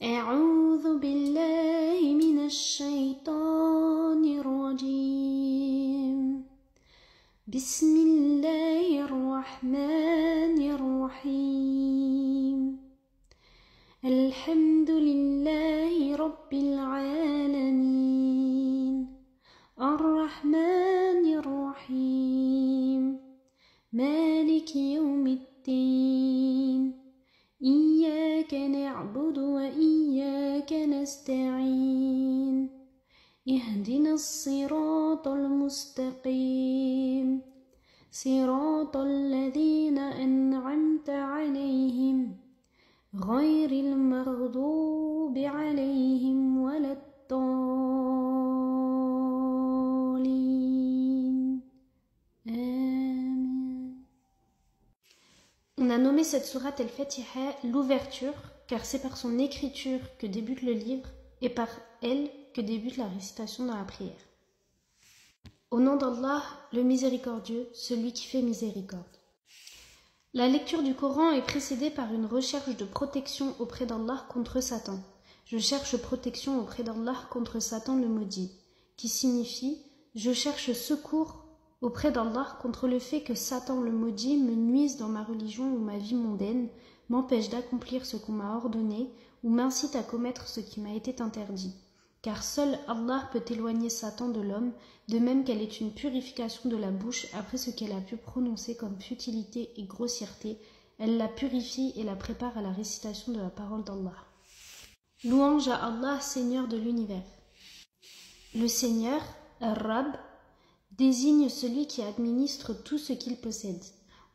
أعوذ بالله من الشيطان الرجيم بسم الله الرحمن الرحيم الحمد لله رب العالمين الرحمن الرحيم مالك يوم الدين إياك نعبد وإياك نستعين اهدنا الصراط المستقيم صراط الذين أنعمت عليهم غير المغضوب عليهم ولا الضالين آمين. On a nommé cette sourate El-Fatiha l'ouverture, car c'est par son écriture que débute le livre et par elle que débute la récitation dans la prière. Au nom d'Allah, le miséricordieux, celui qui fait miséricorde. La lecture du Coran est précédée par une recherche de protection auprès d'Allah contre Satan. Je cherche protection auprès d'Allah contre Satan le maudit, qui signifie « je cherche secours auprès d'Allah contre le fait que Satan le maudit me nuise dans ma religion ou ma vie mondaine, m'empêche d'accomplir ce qu'on m'a ordonné ou m'incite à commettre ce qui m'a été interdit. Car seul Allah peut éloigner Satan de l'homme, de même qu'elle est une purification de la bouche après ce qu'elle a pu prononcer comme futilité et grossièreté, elle la purifie et la prépare à la récitation de la parole d'Allah. Louange à Allah, Seigneur de l'univers. Le Seigneur, Ar-Rab, désigne celui qui administre tout ce qu'il possède.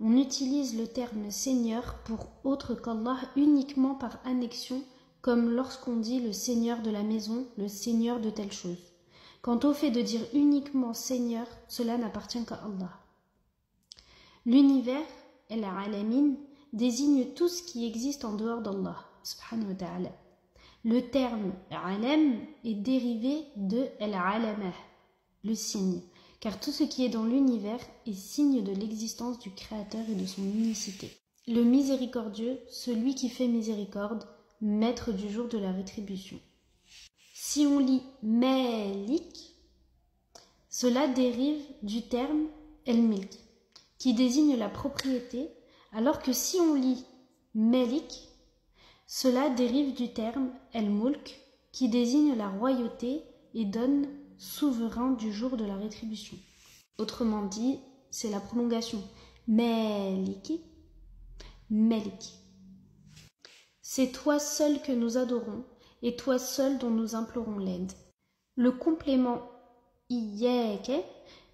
On utilise le terme Seigneur pour autre qu'Allah uniquement par annexion, comme lorsqu'on dit le Seigneur de la maison, le Seigneur de telle chose. Quant au fait de dire uniquement Seigneur, cela n'appartient qu'à Allah. L'univers, El-Alamin, désigne tout ce qui existe en dehors d'Allah, subhanahu wa ta'ala. Le terme Alam est dérivé de El-Alamah, le signe, car tout ce qui est dans l'univers est signe de l'existence du Créateur et de son unicité. Le miséricordieux, celui qui fait miséricorde, maître du jour de la rétribution. Si on lit Malik, cela dérive du terme El-Milk, qui désigne la propriété, alors que si on lit Malik, cela dérive du terme El-Mulk, qui désigne la royauté et donne souverain du jour de la rétribution. Autrement dit, c'est la prolongation Maliki, Malik. C'est toi seul que nous adorons et toi seul dont nous implorons l'aide. Le complément Iyyaka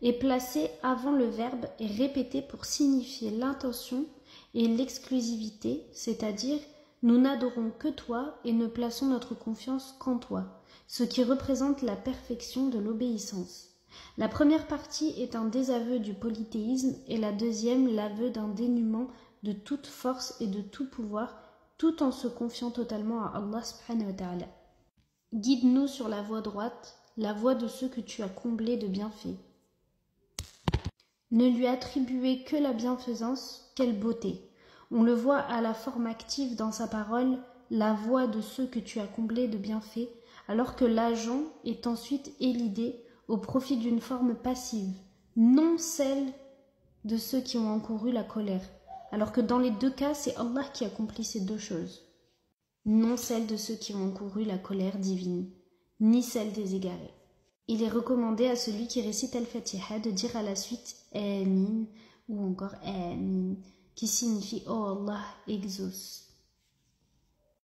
est placé avant le verbe et répété pour signifier l'intention et l'exclusivité, c'est-à-dire nous n'adorons que toi et ne plaçons notre confiance qu'en toi, ce qui représente la perfection de l'obéissance. La première partie est un désaveu du polythéisme et la deuxième l'aveu d'un dénuement de toute force et de tout pouvoir, tout en se confiant totalement à Allah subhanahu wa ta'ala. Guide-nous sur la voie droite, la voie de ceux que tu as comblés de bienfaits. Ne lui attribuez que la bienfaisance, quelle beauté. On le voit à la forme active dans sa parole, la voie de ceux que tu as comblés de bienfaits, alors que l'agent est ensuite élidé au profit d'une forme passive, non celle de ceux qui ont encouru la colère, alors que dans les deux cas, c'est Allah qui accomplit ces deux choses, non celle de ceux qui ont encouru la colère divine, ni celle des égarés. Il est recommandé à celui qui récite Al-Fatiha de dire à la suite « Amin » ou encore « Amin » qui signifie « Oh Allah, exauce ».